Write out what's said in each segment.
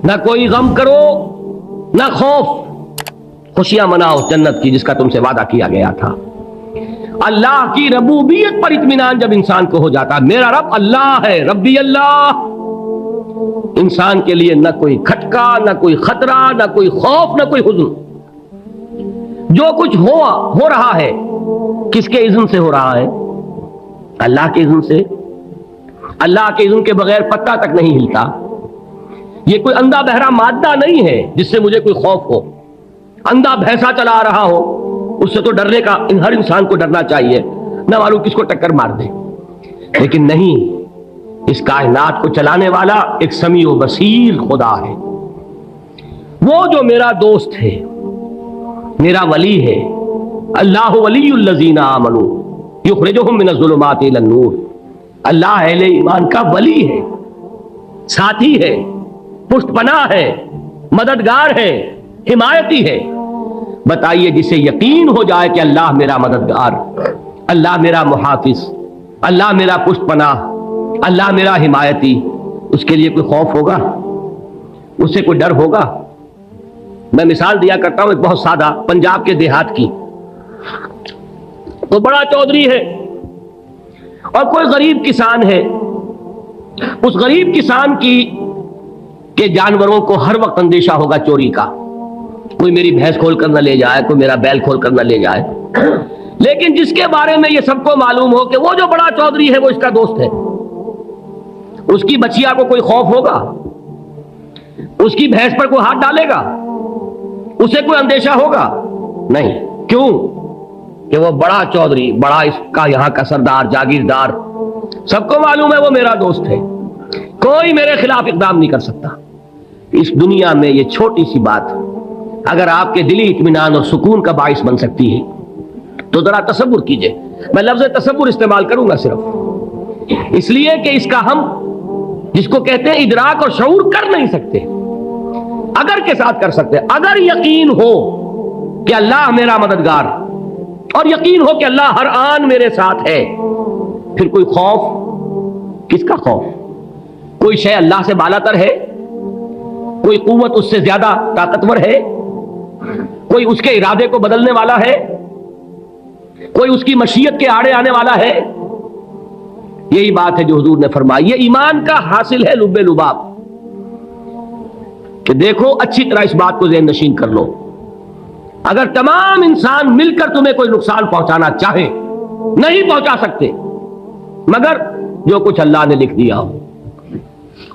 نہ کوئی غم کرو نہ خوف، خوشیاں مناؤ جنت کی جس کا تم سے وعدہ کیا گیا تھا۔ اللہ کی ربوبیت پر اطمینان جب انسان کو ہو جاتا، میرا رب اللہ ہے، ربی اللہ، انسان کے لیے نہ کوئی کھٹکا، نہ کوئی خطرہ، نہ کوئی خوف، نہ کوئی حزن۔ جو کچھ ہو رہا ہے کس کے اذن سے ہو رہا ہے؟ اللہ کے اذن سے۔ اللہ کے اذن کے بغیر پتا تک نہیں ہلتا۔ یہ کوئی اندھا بہرا مادہ نہیں ہے جس سے مجھے کوئی خوف ہو۔ اندھا بھینسا چلا رہا ہو اس سے تو ڈرنے کا ہر انسان کو ڈرنا چاہیے، نہ معلوم کس کو ٹکر مار دے، لیکن نہیں، اس کائنات کو چلانے والا ایک سمیع و بصیر خدا ہے۔ وہ جو میرا دوست ہے، میرا ولی ہے، اللہ ولی الذین آمنوا یخرجہم من الظلمات الی النور، اللہ اہل ایمان کا ولی ہے، ساتھی ہے، پشت پناہ ہے، مددگار ہے، حمایتی ہے۔ بتائیے جسے یقین ہو جائے کہ اللہ میرا مددگار، اللہ میرا محافظ، اللہ میرا پشت پناہ، اللہ میرا حمایتی، اس کے لیے کوئی خوف ہوگا؟ اس سے کوئی ڈر ہوگا؟ میں مثال دیا کرتا ہوں ایک بہت سادہ، پنجاب کے دیہات کی۔ تو بڑا چودھری ہے اور کوئی غریب کسان ہے، اس غریب کسان کی کہ جانوروں کو ہر وقت اندیشہ ہوگا چوری کا، کوئی میری بھینس کھول کر نہ لے جائے، کوئی میرا بیل کھول کر نہ لے جائے۔ لیکن جس کے بارے میں یہ سب کو معلوم ہو کہ وہ جو بڑا چودھری ہے وہ اس کا دوست ہے، اس کی بچیا کو کوئی خوف ہوگا؟ اس کی بھینس پر کوئی ہاتھ ڈالے گا؟ اسے کوئی اندیشہ ہوگا؟ نہیں۔ کیوں؟ کہ وہ بڑا چودھری، بڑا اس کا یہاں کا سردار، جاگیردار، سب کو معلوم ہے وہ میرا دوست ہے، کوئی میرے خلاف اقدام نہیں کر سکتا۔ اس دنیا میں یہ چھوٹی سی بات اگر آپ کے دلی اطمینان اور سکون کا باعث بن سکتی ہے تو ذرا تصور کیجئے۔ میں لفظ تصور استعمال کروں گا صرف اس لیے کہ اس کا ہم جس کو کہتے ہیں ادراک اور شعور کر نہیں سکتے، اگر کے ساتھ کر سکتے۔ اگر یقین ہو کہ اللہ میرا مددگار اور یقین ہو کہ اللہ ہر آن میرے ساتھ ہے، پھر کوئی خوف؟ کس کا خوف؟ کوئی شے اللہ سے بالاتر ہے؟ کوئی قوت اس سے زیادہ طاقتور ہے؟ کوئی اس کے ارادے کو بدلنے والا ہے؟ کوئی اس کی مشیت کے آڑے آنے والا ہے؟ یہی بات ہے جو حضور نے فرمائی، یہ ایمان کا حاصل ہے لب لباب، کہ دیکھو اچھی طرح اس بات کو ذہن نشین کر لو، اگر تمام انسان مل کر تمہیں کوئی نقصان پہنچانا چاہے نہیں پہنچا سکتے مگر جو کچھ اللہ نے لکھ دیا ہو،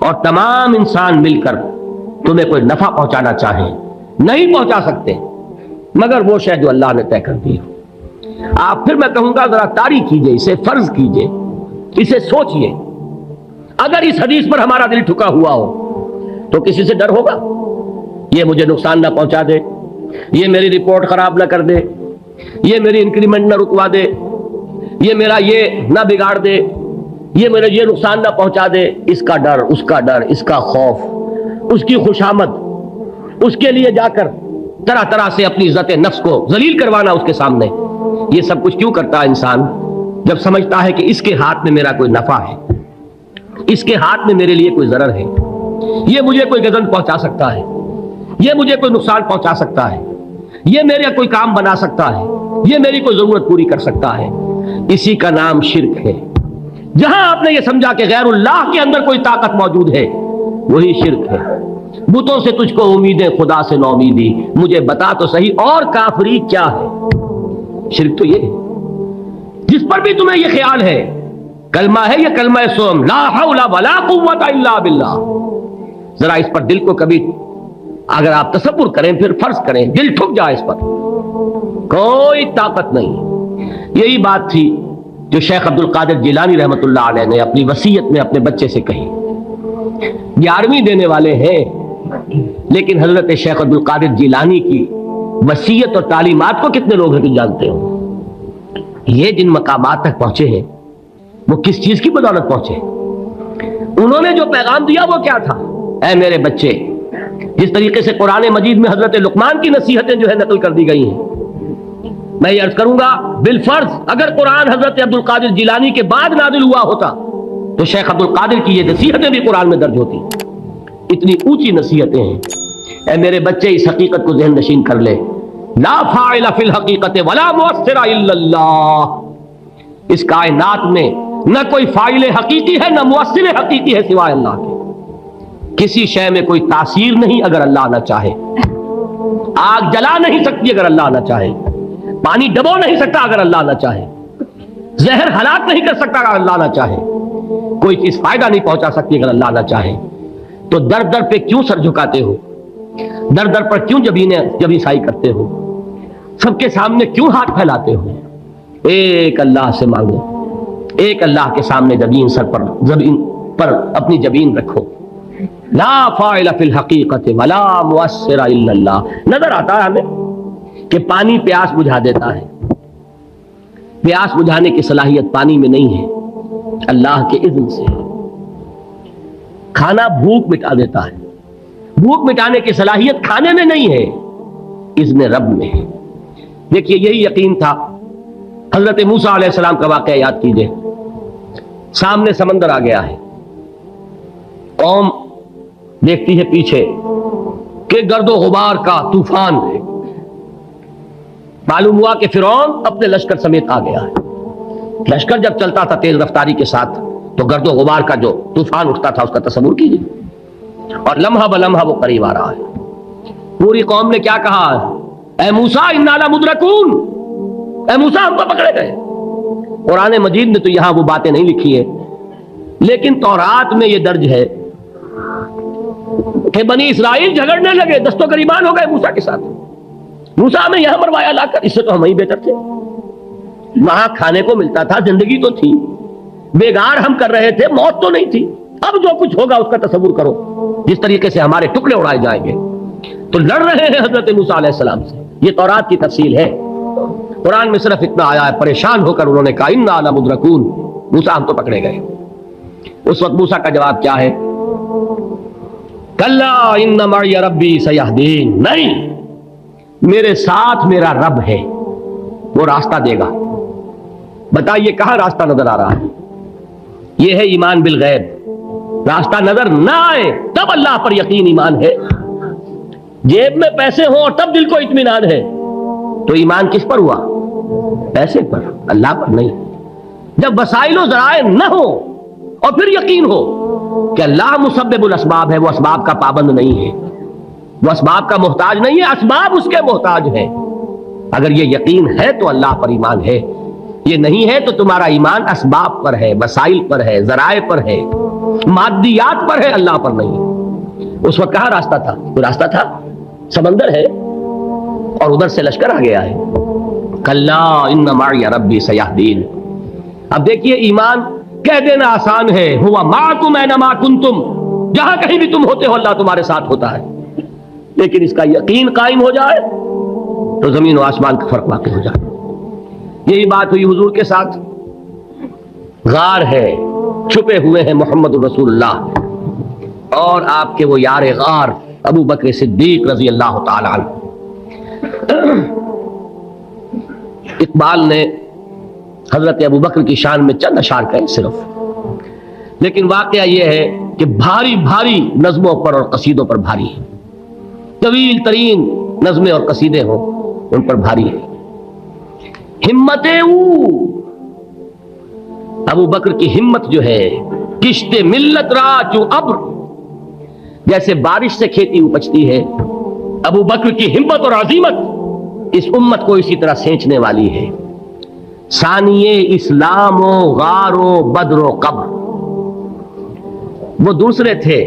اور تمام انسان مل کر تمہیں کوئی نفع پہنچانا چاہے نہیں پہنچا سکتے مگر وہ شے جو اللہ نے طے کر دی ہو۔ آپ پھر میں کہوں گا ذرا طاری کیجئے، اسے فرض کیجئے، اسے سوچئے، اگر اس حدیث پر ہمارا دل ٹھکا ہوا ہو تو کسی سے ڈر ہوگا؟ یہ مجھے نقصان نہ پہنچا دے، یہ میری رپورٹ خراب نہ کر دے، یہ میری انکریمنٹ نہ رکوا دے، یہ میرا یہ نہ بگاڑ دے، یہ میرے یہ نقصان نہ پہنچا دے۔ اس کا ڈر، اس کا ڈر، اس کا خوف، اس کی خوشامد، اس کے لیے جا کر طرح طرح سے اپنی عزت نفس کو ذلیل کروانا اس کے سامنے، یہ سب کچھ کیوں کرتا ہے انسان؟ جب سمجھتا ہے کہ اس کے ہاتھ میں میرا کوئی نفع ہے، اس کے ہاتھ میں میرے لیے کوئی ضرر ہے، یہ مجھے کوئی گزن پہنچا سکتا ہے، یہ مجھے کوئی نقصان پہنچا سکتا ہے، یہ میرا کوئی کام بنا سکتا ہے، یہ میری کوئی ضرورت پوری کر سکتا ہے، اسی کا نام شرک ہے۔ جہاں آپ نے یہ سمجھا کہ غیر اللہ کے اندر کوئی طاقت موجود ہے وہی شرک ہے۔ بتوں سے تجھ کو امیدیں، خدا سے نو امیدی، مجھے بتا تو صحیح اور کافری کیا ہے؟ شرک تو یہ ہے۔ جس پر بھی تمہیں یہ خیال ہے کلمہ ہے، یہ کلمہ سوم، لا حول ولا قوت الا باللہ، ذرا اس پر دل کو کبھی اگر آپ تصور کریں، پھر فرض کریں، دل ٹھک جائے اس پر، کوئی طاقت نہیں۔ یہی بات تھی جو شیخ عبد القادر جیلانی رحمۃ اللہ علیہ نے اپنی وصیت میں اپنے بچے سے کہی۔ 11ویں دینے والے ہیں لیکن حضرت شیخ عبد القادر جیلانی کی وصیت اور تعلیمات کو کتنے لوگ ہیں کہ جانتے ہو؟ یہ جن مقامات تک پہنچے ہیں وہ کس چیز کی بدولت پہنچے؟ انہوں نے جو پیغام دیا وہ کیا تھا؟ اے میرے بچے، جس طریقے سے قرآن مجید میں حضرت لقمان کی نصیحتیں جو ہے نقل کر دی گئی ہیں، میں یہ عرض کروں گا بالفرض اگر قرآن حضرت عبد القادر جیلانی کے بعد نازل ہوا ہوتا تو شیخ عبد القادر کی یہ نصیحتیں بھی قرآن میں درج ہوتی۔ اتنی اونچی نصیحتیں ہیں. اے میرے بچے اس حقیقت کو ذہن نشین کر لے, لا فاعل فی الحقیقت ولا مؤثر الا اللہ. اس کائنات میں نہ کوئی فاعل حقیقی ہے نہ مؤثر حقیقی ہے سوائے اللہ کے. کسی شے میں کوئی تاثیر نہیں اگر اللہ نہ چاہے. آگ جلا نہیں سکتی اگر اللہ نہ چاہے. پانی ڈبو نہیں سکتا اگر اللہ نہ چاہے. زہر ہلاک نہیں کر سکتا اگر اللہ نہ چاہے. کوئی چیز فائدہ نہیں پہنچا سکتی اگر اللہ نہ چاہے. تو در در پہ کیوں سر جھکاتے ہو؟ در در پر کیوں جبیں سائی کرتے ہو؟ سب کے سامنے کیوں ہاتھ پھیلاتے ہو؟ ایک اللہ سے مانگو, ایک اللہ کے سامنے زمین پر اپنی جبین رکھو. لا فاعل فی الحقیقت ولا مؤثر الا اللہ. نظر آتا ہے ہمیں کہ پانی پیاس بجھا دیتا ہے. پیاس بجھانے کی صلاحیت پانی میں نہیں ہے, اللہ کے اذن سے. کھانا بھوک مٹا دیتا ہے. بھوک مٹانے کی صلاحیت کھانے میں نہیں ہے, اذن رب میں ہے. دیکھیے یہی یقین تھا. حضرت موسیٰ علیہ السلام کا واقعہ یاد کیجئے. سامنے سمندر آ گیا ہے, قوم دیکھتی ہے پیچھے کہ گرد و غبار کا طوفان ہے. معلوم ہوا کہ فرعون اپنے لشکر سمیت آ گیا ہے. لشکر جب چلتا تھا تیز رفتاری کے ساتھ تو گرد و غبار کا جو طوفان اٹھتا تھا اس کا تصور کیجیے. اور لمحہ بلمحہ وہ قریب آ رہا ہے. پوری قوم نے کیا کہا؟ اے موسیٰ انا لمدرکون, اے موسیٰ ہم تو پکڑے گئے. قرآن مجید نے تو یہاں وہ باتیں نہیں لکھی ہیں, لیکن تورات میں یہ درج ہے کہ بنی اسرائیل جھگڑنے لگے, دست و گریبان ہو گئے موسیٰ کے ساتھ. موسیٰ ہمیں یہاں مروایا لا کر, اس سے تو ہم ہی بہتر تھے. وہاں کھانے کو ملتا تھا, زندگی تو تھی, بیگار ہم کر رہے تھے, موت تو نہیں تھی. اب جو کچھ ہوگا اس کا تصور کرو, جس طریقے سے ہمارے ٹکڑے اڑائے جائیں گے. تو لڑ رہے ہیں حضرت موسیٰ علیہ السلام سے. یہ تورات کی تفصیل ہے. قرآن میں صرف اتنا آیا ہے, پریشان ہو کر انہوں نے کہا انا لمدرکون, موسیٰ ہم تو پکڑے گئے. اس وقت موسیٰ کا جواب کیا ہے؟ کلا ان معی ربی سیہدین. نہیں, میرے ساتھ میرا رب ہے, وہ راستہ دے گا. بتائیے کہاں راستہ نظر آ رہا ہے؟ یہ ہے ایمان بالغیب. راستہ نظر نہ آئے تب اللہ پر یقین ایمان ہے. جیب میں پیسے ہوں اور تب دل کو اطمینان ہے, تو ایمان کس پر ہوا؟ پیسے پر, اللہ پر نہیں. جب وسائل و ذرائع نہ ہو اور پھر یقین ہو کہ اللہ مسبب الاسباب ہے, وہ اسباب کا پابند نہیں ہے, وہ اسباب کا محتاج نہیں ہے, اسباب اس کے محتاج ہے. اگر یہ یقین ہے تو اللہ پر ایمان ہے, یہ نہیں ہے تو تمہارا ایمان اسباب پر ہے, وسائل پر ہے, ذرائع پر ہے, مادیات پر ہے, اللہ پر نہیں. اس وقت کہاں راستہ تھا؟ کوئی راستہ تھا؟ سمندر ہے اور ادھر سے لشکر آ گیا ہے. کلا ان معی ربی سیہدین. اب دیکھیے ایمان کہہ دینا آسان ہے, ہوا معکم اینما کنتم, جہاں کہیں بھی تم ہوتے ہو اللہ تمہارے ساتھ ہوتا ہے. لیکن اس کا یقین قائم ہو جائے تو زمین و آسمان کا فرق واقع ہو جائے. یہی بات ہوئی حضور کے ساتھ. غار ہے, چھپے ہوئے ہیں محمد رسول اللہ اور آپ کے وہ یار غار ابو بکر صدیق رضی اللہ تعالی عنہ. اقبال نے حضرت ابو بکر کی شان میں چند اشعار کہے صرف, لیکن واقعہ یہ ہے کہ بھاری بھاری نظموں پر اور قصیدوں پر بھاری ہے. طویل ترین نظمیں اور قصیدے ہوں ان پر بھاری ہے. ہمت ابو بکر کی ہمت جو ہے, کشت ملت را جو ابر, جیسے بارش سے کھیتی اپجتی ہے, ابو بکر کی ہمت اور عظیمت اس امت کو اسی طرح سینچنے والی ہے. ثانیے اسلام و غار و بدر و قبر, وہ دوسرے تھے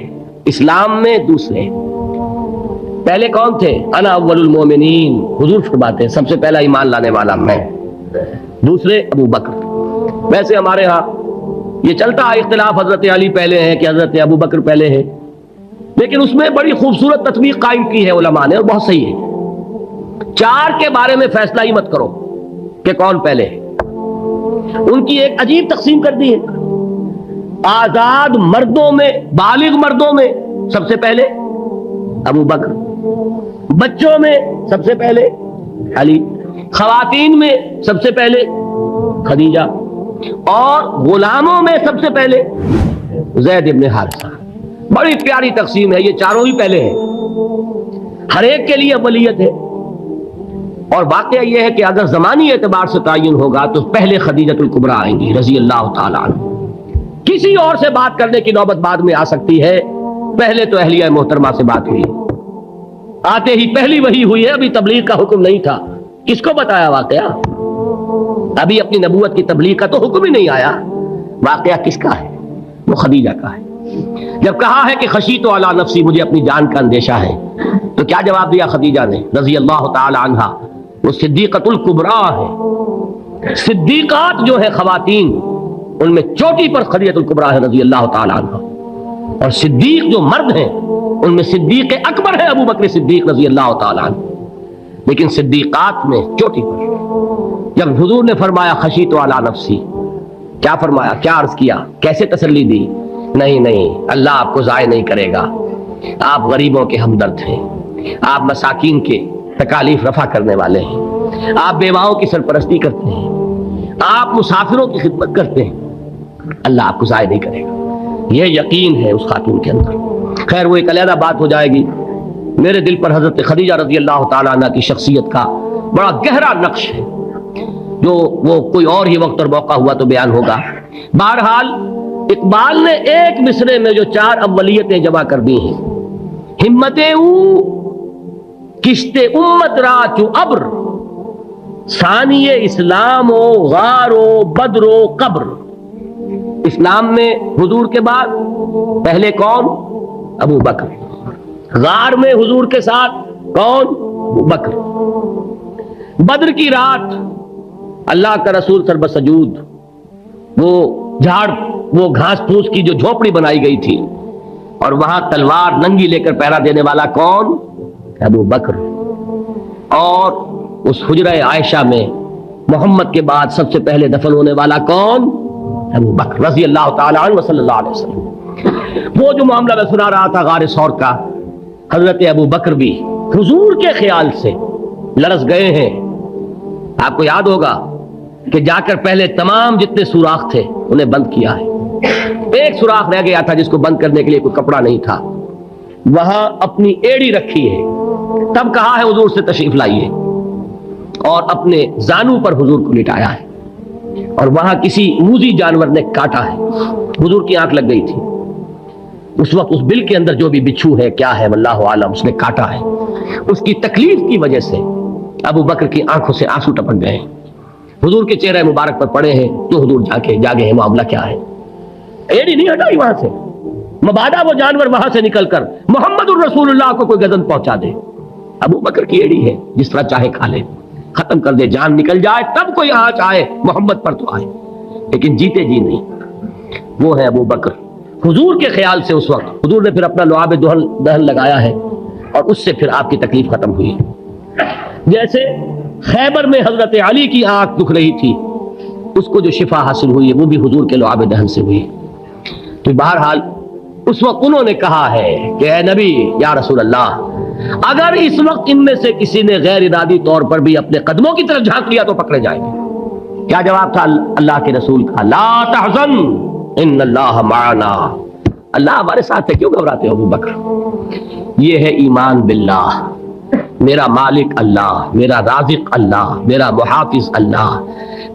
اسلام میں, دوسرے. پہلے کون تھے؟ انا اول المومنین, حضور فرماتے ہیں سب سے پہلا ایمان لانے والا میں. دوسرے ابو بکر. ویسے ہمارے ہاں یہ چلتا ہے اختلاف, حضرت علی پہلے ہیں کہ حضرت ابو بکر پہلے ہیں, لیکن اس میں بڑی خوبصورت تطبیق قائم کی ہے علماء نے, اور بہت صحیح ہے. چار کے بارے میں فیصلہ ہی مت کرو کہ کون پہلے ہے. ان کی ایک عجیب تقسیم کر دی ہے. آزاد مردوں میں, بالغ مردوں میں سب سے پہلے ابو بکر, بچوں میں سب سے پہلے علی, خواتین میں سب سے پہلے خدیجہ, اور غلاموں میں سب سے پہلے زید ابن حارثہ. بڑی پیاری تقسیم ہے، یہ چاروں ہی پہلے ہیں، ہر ایک کے لیے اولیت ہے۔ اور واقعہ یہ ہے کہ اگر زمانی اعتبار سے تعین ہوگا تو پہلے خدیجۃ الکبریٰ آئیں گی رضی اللہ تعالیٰ عنہ۔ کسی اور سے بات کرنے کی نوبت بعد میں آ سکتی ہے، پہلے تو اہلیہ محترمہ سے بات ہوئی، آتے ہی پہلی وحی ہوئی ہے، ابھی تبلیغ کا حکم نہیں تھا۔ کس کو بتایا واقعہ؟ ابھی اپنی نبوت کی تبلیغ کا تو حکم ہی نہیں آیا۔ واقعہ کس کا ہے؟ وہ خدیجہ کا ہے۔ جب کہا ہے کہ خشیت علی نفسی، مجھے اپنی جان کا اندیشہ ہے، تو کیا جواب دیا خدیجہ نے رضی اللہ تعالی عنہا؟ وہ صدیقۃ الکبریٰ ہے۔ صدیقات جو ہے خواتین، ان میں چوٹی پر خدیجۃ الکبریٰ ہے رضی اللہ تعالی عنہا، اور صدیق جو مرد ہیں ان میں صدیق اکبر ہے ابو بکر صدیق رضی اللہ تعالی عنہ، لیکن صدیقات میں چوٹی پر۔ جب حضور نے فرمایا خشیت علی نفسی، کیا فرمایا، کیا عرض کیا، کیسے تسلی دی؟ نہیں، اللہ آپ کو ضائع نہیں کرے گا، آپ غریبوں کے ہمدرد ہیں، آپ مساکین کے تکالیف رفع کرنے والے ہیں، آپ بیواؤں کی سرپرستی کرتے ہیں، آپ مسافروں کی خدمت کرتے ہیں، اللہ آپ کو ضائع نہیں کرے گا۔ یہ یقین ہے اس خاتون کے اندر۔ خیر وہ ایک علیحدہ بات ہو جائے گی۔ میرے دل پر حضرت خدیجہ رضی اللہ تعالیٰ عنہ کی شخصیت کا بڑا گہرا نقش ہے، جو وہ کوئی اور ہی وقت اور موقع ہوا تو بیان ہوگا۔ بہرحال اقبال نے ایک مصرے میں جو 4 اولیتیں جمع کر دی ہیں، ہمتیں او کشت امت را چو ابر، ثانی اسلام و غار و بدر و قبر۔ اسلام میں حضور کے بعد پہلے کون؟ ابو بکر۔ غار میں حضور کے ساتھ کون؟ ابو بکر۔ بدر کی رات اللہ کا رسول سر بسجود، وہ جھاڑ، وہ گھاس پھوس کی جو جھوپڑی بنائی گئی تھی، اور وہاں تلوار ننگی لے کر پہرا دینے والا کون؟ ابو بکر۔ اور اس حجرہ عائشہ میں محمد کے بعد سب سے پہلے دفن ہونے والا کون؟ ابو بکر رضی اللہ تعالیٰ عنہ صلی اللہ علیہ وسلم۔ وہ جو معاملہ میں سنا رہا تھا غار ثور کا، حضرت ابو بکر بھی حضور کے خیال سے لرز گئے ہیں۔ آپ کو یاد ہوگا کہ جا کر پہلے تمام جتنے سوراخ تھے انہیں بند کیا ہے، ایک سوراخ رہ گیا تھا جس کو بند کرنے کے لیے کوئی کپڑا نہیں تھا، وہاں اپنی ایڑی رکھی ہے، تب کہا ہے حضور سے تشریف لائیے، اور اپنے زانو پر حضور کو لٹایا ہے، اور وہاں کسی موذی جانور نے کاٹا ہے، حضور کی آنکھ لگ گئی تھی اس وقت، اس بل کے اندر جو بھی بچھو ہے کیا ہے واللہ عالم، اس نے کاٹا ہے۔ اس کی تکلیف کی وجہ سے ابو بکر کی آنکھوں سے آنسو ٹپک گئے، حضور کے چہرے مبارک پر پڑے ہیں، تو حضور جاگے ہیں، معاملہ کیا ہے؟ ایڑی نہیں ہٹائی وہاں سے، مبادا وہ جانور وہاں سے نکل کر محمد الرسول اللہ کو کوئی گزن پہنچا دے، ابو بکر کی ایڑی ہے، جس طرح چاہے کھا لے، ختم کر دے، جان نکل جائے تب کوئی آنچ آئے محمد پر تو آئے، لیکن جیتے جی نہیں۔ وہ ہے ابو بکر۔ حضور کے خیال سے اس وقت حضور نے پھر اپنا لعاب دہن لگایا ہے، اور اس سے پھر آپ کی تکلیف ختم ہوئی۔ جیسے خیبر میں حضرت علی کی آنکھ دکھ رہی تھی، اس کو جو شفا حاصل ہوئی ہے وہ بھی حضور کے لعاب دہن سے ہوئی۔ تو بہرحال اس وقت انہوں نے کہا ہے کہ اے نبی یا رسول اللہ، اگر اس وقت ان میں سے کسی نے غیر ارادی طور پر بھی اپنے قدموں کی طرف جھانک لیا تو پکڑے جائیں گے۔ کیا جواب تھا اللہ کے رسول کا؟ لا تحزن ان اللہ معنا، اللہ ہمارے ساتھ ہے، کیوں گھبراتے ہو ابو بکر؟ یہ ہے ایمان باللہ، میرا مالک اللہ، میرا رازق اللہ، میرا محافظ اللہ،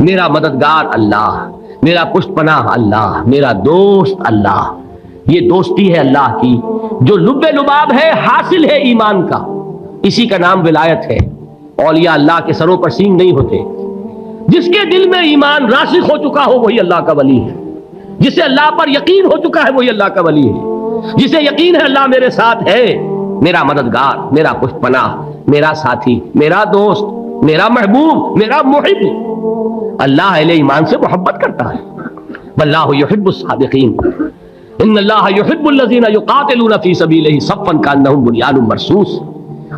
میرا مددگار اللہ، میرا پشت پناہ اللہ، میرا دوست اللہ۔ یہ دوستی ہے اللہ کی جو لب لباب ہے، حاصل ہے ایمان کا، اسی کا نام ولایت ہے۔ اولیاء اللہ کے سروں پر سینگ نہیں ہوتے، جس کے دل میں ایمان راسخ ہو چکا ہو وہی اللہ کا ولی ہے، جسے اللہ پر یقین ہو چکا ہے وہی اللہ کا ولی ہے، جسے یقین ہے اللہ میرے ساتھ ہے، میرا مددگار، میرا پشت پناہ، میرا ساتھی، میرا دوست، میرا محبوب، میرا محب۔ اللہ اہل ایمان سے محبت کرتا ہے، واللہ یحب الصادقین، ان اللہ یحب الذین یقاتلون فی سبیلہ صفا کانہم بنیان مرصوص۔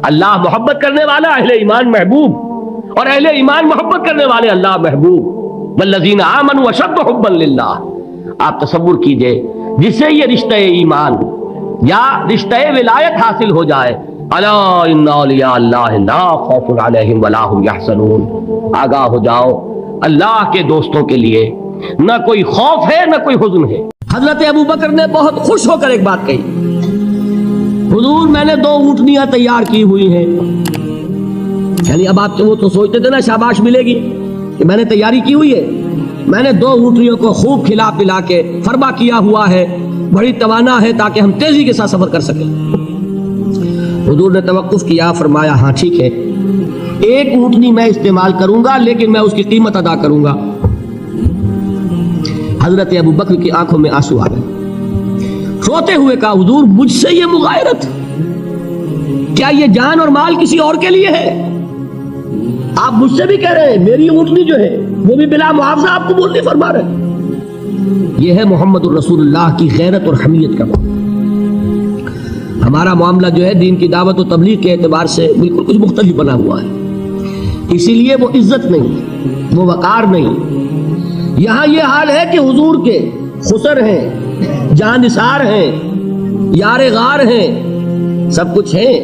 اللہ محبت کرنے والا، اہل ایمان محبوب، اور اہل ایمان محبت کرنے والے اللہ محبوب۔ والذین آمنوا اشد حبا للہ۔ آپ تصور کیجئے جسے یہ رشتہ ایمان یا رشتہ ولایت حاصل ہو جائے، الا ان اولیاء اللہ لا خوف علیہم ولا هم یحزنون، آگاہ ہو جاؤ، اللہ کے دوستوں کے لیے نہ کوئی خوف ہے نہ کوئی حزن ہے۔ حضرت ابو بکر نے بہت خوش ہو کر ایک بات کہی، حضور میں نے 2 اونٹنیاں تیار کی ہوئی ہیں. یعنی اب آپ وہ تو سوچتے تھے نا شاباش ملے گی کہ میں نے تیاری کی ہوئی ہے، میں نے 2 اونٹنیوں کو خوب کھلا پلا کے فربا کیا ہوا ہے، بڑی توانا ہے تاکہ ہم تیزی کے ساتھ سفر کر سکیں. حضور نے توقف کیا، فرمایا ہاں ٹھیک ہے، 1 اونٹنی میں استعمال کروں گا لیکن میں اس کی قیمت ادا کروں گا. حضرت ابو بکر کی آنکھوں میں آنسو آ گئے، روتے ہوئے کہا حضور مجھ سے یہ مغایرت، کیا یہ جان اور مال کسی اور کے لیے ہے؟ آپ مجھ سے بھی کہہ رہے ہیں میری اونٹنی جو ہے وہ بھی بلا معاوضہ آپ قبول نہیں فرما رہے. یہ ہے محمد الرسول اللہ کی غیرت اور حمیت کا معاملہ. ہمارا معاملہ جو ہے دین کی دعوت و تبلیغ کے اعتبار سے بالکل کچھ مختلف بنا ہوا ہے. اسی لیے وہ عزت نہیں، وہ وقار نہیں. یہاں یہ حال ہے کہ حضور کے خسر ہیں، جان نثار ہیں، یار غار ہیں، سب کچھ ہیں،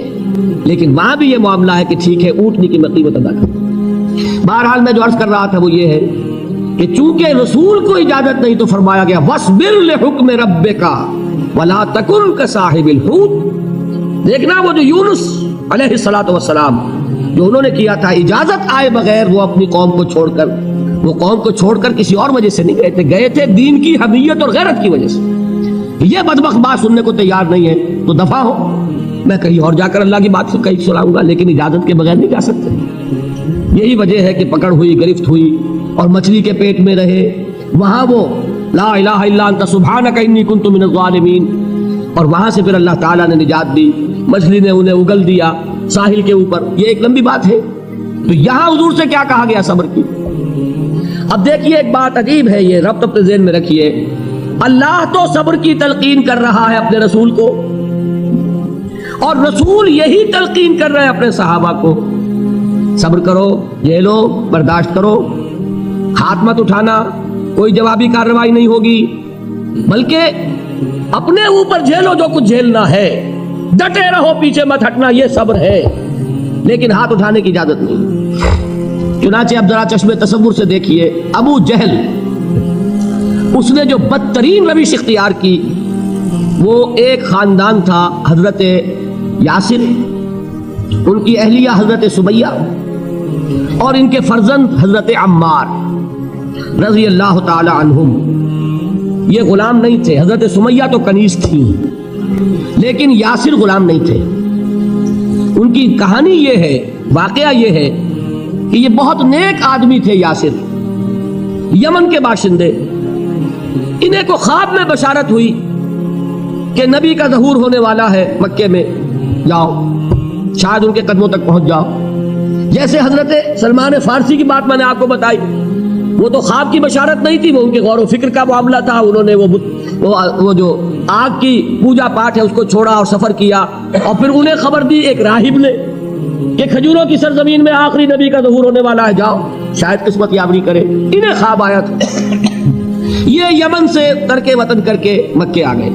لیکن وہاں بھی یہ معاملہ ہے کہ ٹھیک ہے اونٹنی کی میں قیمت ادا کروں. بہرحال میں جو عرض کر رہا تھا وہ یہ ہے کہ چونکہ رسول کو اجازت نہیں تو فرمایا گیا وَاصْبِرْ لِحُکْمِ رَبِّكَ وَلَا تَكُنْ كَصَاحِبِ الْحُوتِ. دیکھنا وہ جو یونس علیہ الصلوۃ والسلام جو انہوں نے کیا تھا اجازت آئے بغیر، وہ اپنی قوم کو چھوڑ کر، وہ قوم کو چھوڑ کر کسی اور وجہ سے نہیں گئے تھے دین کی حمیت اور غیرت کی وجہ سے. یہ بدبخت بات سننے کو تیار نہیں ہے تو دفع ہو، میں کہیں اور جا کر اللہ کی بات کہیں سناؤں گا، لیکن اجازت کے بغیر نہیں جا سکتے. یہی وجہ ہے کہ پکڑ ہوئی، گرفت ہوئی اور مچھلی کے پیٹ میں رہے. وہاں وہ لا الہ الا انت سبحانک انی کنت من الظالمین، اور وہاں سے پھر اللہ تعالیٰ نے نجات دی، مچھلی نے انہیں اگل دیا ساحل کے اوپر. یہ ایک لمبی بات ہے. تو یہاں حضور سے کیا کہا گیا؟ صبر کی. اب دیکھیے ایک بات عجیب ہے، یہ ربط اپنے ذہن میں رکھیے. اللہ تو صبر کی تلقین کر رہا ہے اپنے رسول کو، اور رسول یہی تلقین کر رہے ہیں اپنے صحابہ کو. صبر کرو، جھیلو، برداشت کرو، ہاتھ مت اٹھانا، کوئی جوابی کارروائی نہیں ہوگی، بلکہ اپنے اوپر جھیلو جو کچھ جھیلنا ہے، ڈٹے رہو، پیچھے مت ہٹنا، یہ صبر ہے. لیکن ہاتھ اٹھانے کی اجازت نہیں. چنانچہ اب ذرا چشمے تصور سے دیکھیے، ابو جہل اس نے جو بدترین روش اختیار کی، وہ ایک خاندان تھا حضرت یاسر، ان کی اہلیہ حضرت سمیہ، اور ان کے فرزند حضرت عمار رضی اللہ تعالی عنہم. یہ غلام نہیں تھے. حضرت سمیہ تو کنیز تھی لیکن یاسر غلام نہیں تھے. ان کی کہانی یہ ہے، واقعہ یہ ہے کہ یہ بہت نیک آدمی تھے. یاسر یمن کے باشندے، انہیں کو خواب میں بشارت ہوئی کہ نبی کا ظہور ہونے والا ہے مکے میں، جاؤ شاید ان کے قدموں تک پہنچ جاؤ. جیسے حضرت سلمان فارسی کی بات میں نے آپ کو بتائی، وہ تو خواب کی بشارت نہیں تھی، وہ ان کے غور و فکر کا معاملہ تھا. انہوں نے وہ جو آگ کی پوجا پاٹ ہے اس کو چھوڑا اور سفر کیا، اور پھر انہیں خبر دی ایک راہب نے کہ کھجوروں کی سرزمین میں آخری نبی کا ظہور ہونے والا ہے، جاؤ شاید قسمت یابری کرے. انہیں خواب آیا تھا. یہ یمن سے ترک وطن کر کے مکے آ گئے.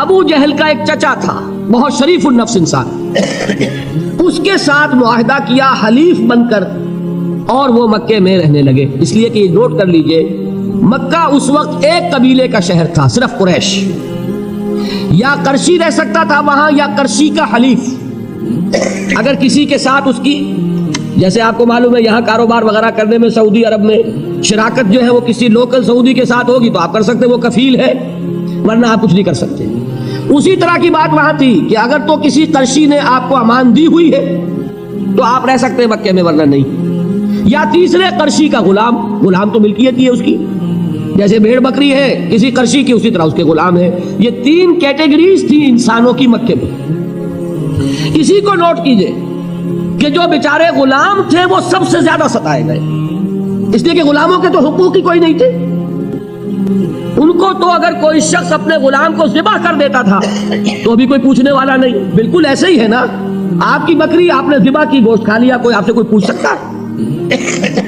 ابو جہل کا ایک چچا تھا، بہت شریف النفس انسان، اس کے ساتھ معاہدہ کیا حلیف بن کر، اور وہ مکے میں رہنے لگے. اس لیے کہ یہ نوٹ کر لیجئے، مکہ اس وقت ایک قبیلے کا شہر تھا، صرف قریش. یا قرشی رہ سکتا تھا وہاں، یا قرشی کا حلیف. اگر کسی کے ساتھ اس کی، جیسے آپ کو معلوم ہے یہاں کاروبار وغیرہ کرنے میں سعودی عرب میں شراکت جو ہے وہ کسی لوکل سعودی کے ساتھ ہوگی تو آپ کر سکتے، وہ کفیل ہے، ورنہ آپ کچھ نہیں کر سکتے. اسی طرح کی بات وہاں تھی کہ اگر تو کسی قرشی نے آپ کو امان دی ہوئی ہے تو آپ رہ سکتے مکے میں، ورنہ نہیں. یا تیسرے قرشی کا غلام، غلام تو ملکیت ہی ہے اس کی، جیسے بھیڑ بکری ہے کسی قرشی کی اسی طرح اس کے غلام ہے. یہ 3 کیٹیگریز تھی انسانوں کی مکے میں. اسی کو نوٹ کیجئے کہ جو بیچارے غلام تھے وہ سب سے زیادہ ستائے گئے، اس لیے کہ غلاموں کے تو حقوق ہی کوئی نہیں تھے. ان کو تو اگر کوئی شخص اپنے غلام کو ذبح کر دیتا تھا تو بھی کوئی پوچھنے والا نہیں. بالکل ایسے ہی ہے نا، آپ کی بکری آپ نے ذبح کی، گوشت کھا لیا، کوئی آپ سے کوئی پوچھ سکتا ہے؟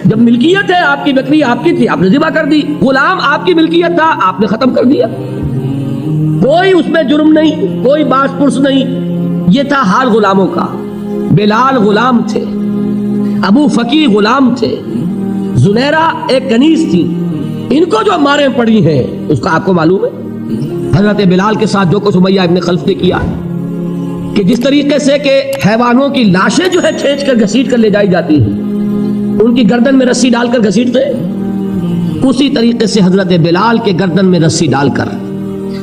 جب ملکیت ہے، آپ کی بکری آپ کی تھی، آپ نے ذبح کر دی. غلام آپ کی ملکیت تھا، آپ نے ختم کر دیا. کوئی اس میں جرم نہیں، کوئی باس پرس نہیں. یہ تھا حال غلاموں کا. بلال غلام تھے، ابو فقی غلام تھے، زنیرہ ایک کنیز تھی، ان کو جو ماریں پڑی ہیں اس کا آپ کو معلوم ہے حضرت بلال کے ساتھ جو کچھ امیہ ابن خلف نے کیا کہ جس طریقے سے کہ حیوانوں کی لاشیں جو ہے کھینچ کر گھسیٹ کر لے جائی جاتی ہیں، ان کی گردن میں رسی ڈال کر گھسیٹتے، اسی طریقے سے حضرت بلال کے گردن میں رسی ڈال کر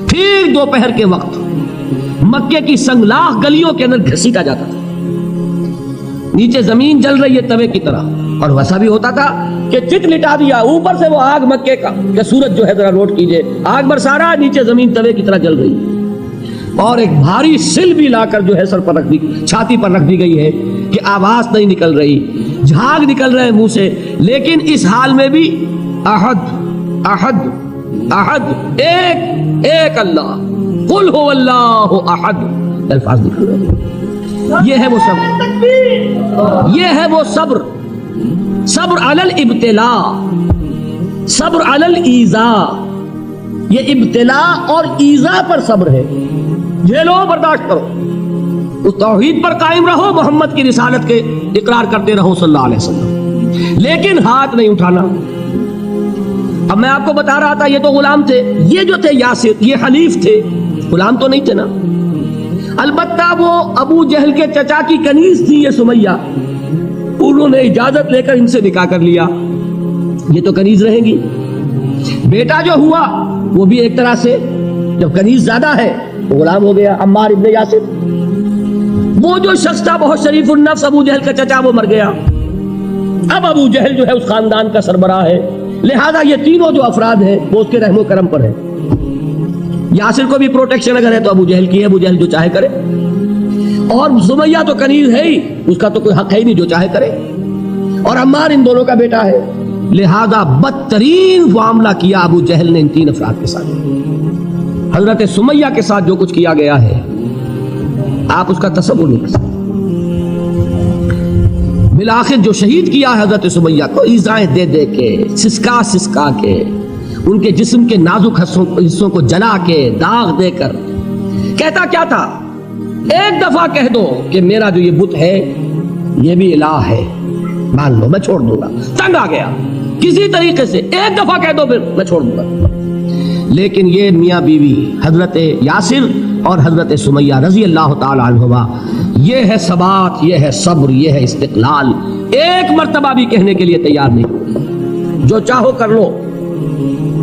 پھر دوپہر کے وقت مکے کی سنگلاخ گلیوں کے اندر گھسیٹا جاتا تھا۔ نیچے زمین جل رہی ہے توے کی طرح، اور ویسا بھی ہوتا تھا کہ چت لٹا دیا اوپر سے وہ آگ مکے کا کہ سورج جو ہے ذرا نوٹ کیجئے آگ برسا رہا، نیچے زمین توے کی طرح جل رہی ہے، اور ایک بھاری سل بھی لا کر جو ہے سر پر رکھ دی، چھاتی پر رکھ دی گئی ہے کہ آواز نہیں نکل رہی، جھاگ نکل رہے منہ سے، لیکن اس حال میں بھی احد احد احد، ایک ایک اللہ، قل هو اللہ احد الفاظ نکل رہے ہیں۔ یہ ہے وہ صبر، یہ ہے وہ صبر، صبر علی الابتلاء، صبر علی الایذاء، یہ ابتلاء اور ایذاء پر صبر ہے، جھیلو برداشت کرو، اس توحید پر قائم رہو، محمد کی رسالت کے اقرار کرتے رہو صلی اللہ علیہ وسلم، لیکن ہاتھ نہیں اٹھانا۔ اب میں آپ کو بتا رہا تھا یہ تو غلام تھے، یہ جو تھے یاسر یہ حلیف تھے، غلام تو نہیں تھے نا، البتہ وہ ابو جہل کے چچا کی کنیز تھی یہ سمیہ، انہوں نے اجازت لے کر ان سے نکاح کر لیا، یہ تو کنیز رہیں گی۔ بیٹا جو ہوا وہ بھی ایک طرح سے جب کنیز زیادہ ہے تو غلام ہو گیا، عمار ابن یاسر۔ وہ جو شخص تھا بہت شریف النفس ابو جہل کا چچا، وہ مر گیا، اب ابو جہل جو ہے اس خاندان کا سربراہ ہے، لہذا یہ تینوں جو افراد ہیں وہ اس کے رحم و کرم پر ہیں۔ یاسر کو بھی پروٹیکشن اگر ہے تو ابو جہل کی ہے، ابو جہل جو چاہے کرے، اور سمیہ تو کنیز ہے ہی، اس کا تو کوئی حق ہے ہی نہیں، جو چاہے کرے، اور عمار ان دونوں کا بیٹا ہے، لہذا بدترین معاملہ کیا ابو جہل نے ان تین افراد کے ساتھ۔ حضرت سمیہ کے ساتھ جو کچھ کیا گیا ہے آپ اس کا تصور نہیں کر سکتے۔ بالآخر جو شہید کیا ہے حضرت سمیہ کو ایذائیں دے دے کے، سسکا سسکا کے، ان کے جسم کے نازک حصوں کو جلا کے، داغ دے کر، کہتا کیا تھا، ایک دفعہ کہہ دو کہ میرا جو یہ بت ہے یہ بھی الہ ہے، مان لو میں چھوڑ دوں گا، تنگ آ گیا کسی طریقے سے، ایک دفعہ کہہ دو پھر میں چھوڑ دوں گا۔ لیکن یہ میاں بیوی حضرت یاسر اور حضرت سمیہ رضی اللہ تعالی عنہما، یہ ہے ثبات، یہ ہے صبر، یہ ہے استقلال، ایک مرتبہ بھی کہنے کے لیے تیار نہیں ہوئے جو چاہو کر لو،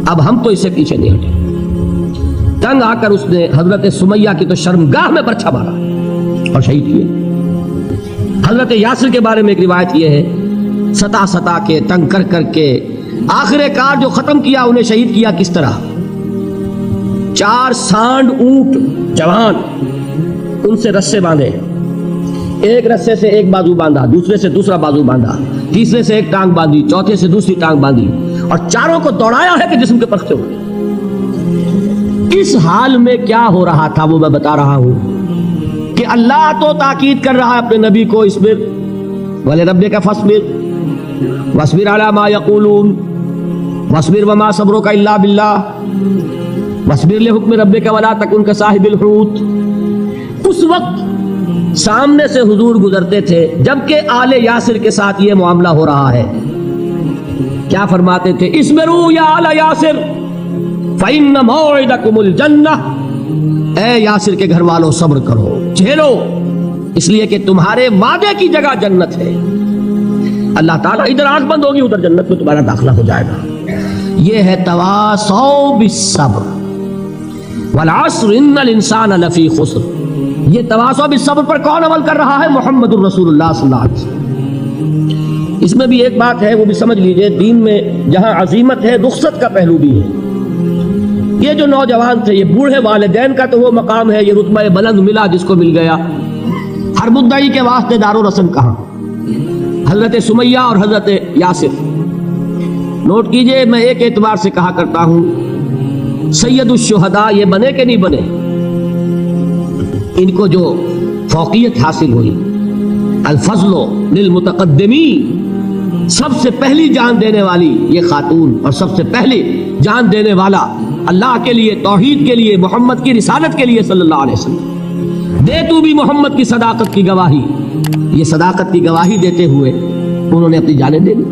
اب ہم تو اس سے پیچھے نہیں ہٹے۔ تنگ آ کر اس نے حضرت سمیہ کی تو شرمگاہ میں برچھا مارا اور شہید کیے۔ حضرت یاسر کے بارے میں ایک روایت یہ ہے، ستا ستا کے، تنگ کر کر کے، آخر کار جو ختم کیا انہیں شہید کیا کس طرح، 4 سانڈ اونٹ جوان، ان سے رسے باندھے، ایک رسے سے ایک بازو باندھا، دوسرے سے دوسرا بازو باندھا، تیسرے سے ایک ٹانگ باندھی، چوتھے سے دوسری ٹانگ باندھی، اور چاروں کو دوڑایا ہے کہ جسم کے پرختے ہوئے۔ اس حال میں کیا ہو رہا تھا وہ میں بتا رہا ہوں کہ اللہ تو تاکید کر رہا ہے اپنے نبی کو، اصبر وَلِرَبِّكَ فَاصْبِرْ وَاصْبِرْ عَلَىٰ مَا يَقُولُونَ وَاصْبِرْ وَمَا صَبْرُكَ إِلَّا بِاللَّهِ وَاصْبِرْ لِحُكْمِ رَبِّكَ وَلَا تَكُنْ كَصَاحِبِ الْحُوتِ۔ اس وقت سامنے سے حضور گزرتے تھے جبکہ آل یاسر کے ساتھ یہ معاملہ ہو رہا ہے، کیا فرماتے تھے، اصبروا یا آل یاسر فَإِنَّ مَوْعِدَكُمُ الْجَنَّةُ، اے یاسر کے گھر والوں صبر کرو، جھیلو، اس لیے کہ تمہارے وعدے کی جگہ جنت ہے۔ اللہ تعالیٰ ادھر آنکھ بند ہوگی ادھر جنت میں تمہارا داخلہ ہو جائے گا۔ یہ ہے تواصوا بالصبر والعصر ان الانسان لفی خسر۔ یہ تواصوا بالصبر پر کون عمل کر رہا ہے؟ محمد الرسول اللہ صلی اللہ علیہ وسلم۔ اس میں بھی ایک بات ہے وہ بھی سمجھ لیجئے، دین میں جہاں عظیمت ہے رخصت کا پہلو بھی ہے۔ یہ جو نوجوان تھے، یہ بوڑھے والدین کا تو وہ مقام ہے، یہ رتبہ بلند ملا جس کو مل گیا، ہر مدعی کے واسطے دار و رسم کہاں؟ حضرت سمیہ اور حضرت یاسر۔ نوٹ کیجئے، میں ایک اعتبار سے کہا کرتا ہوں سید الشہداء یہ بنے کہ نہیں بنے، ان کو جو فوقیت حاصل ہوئی، الفضل للمتقدمین، سب سے پہلی جان دینے والی یہ خاتون اور سب سے پہلی جان دینے والا اللہ کے لیے، توحید کے لیے، محمد کی رسالت کے لیے صلی اللہ علیہ وسلم، دے تو بھی محمد کی صداقت کی گواہی۔ یہ صداقت کی گواہی دیتے ہوئے انہوں نے اپنی جانیں دے دی۔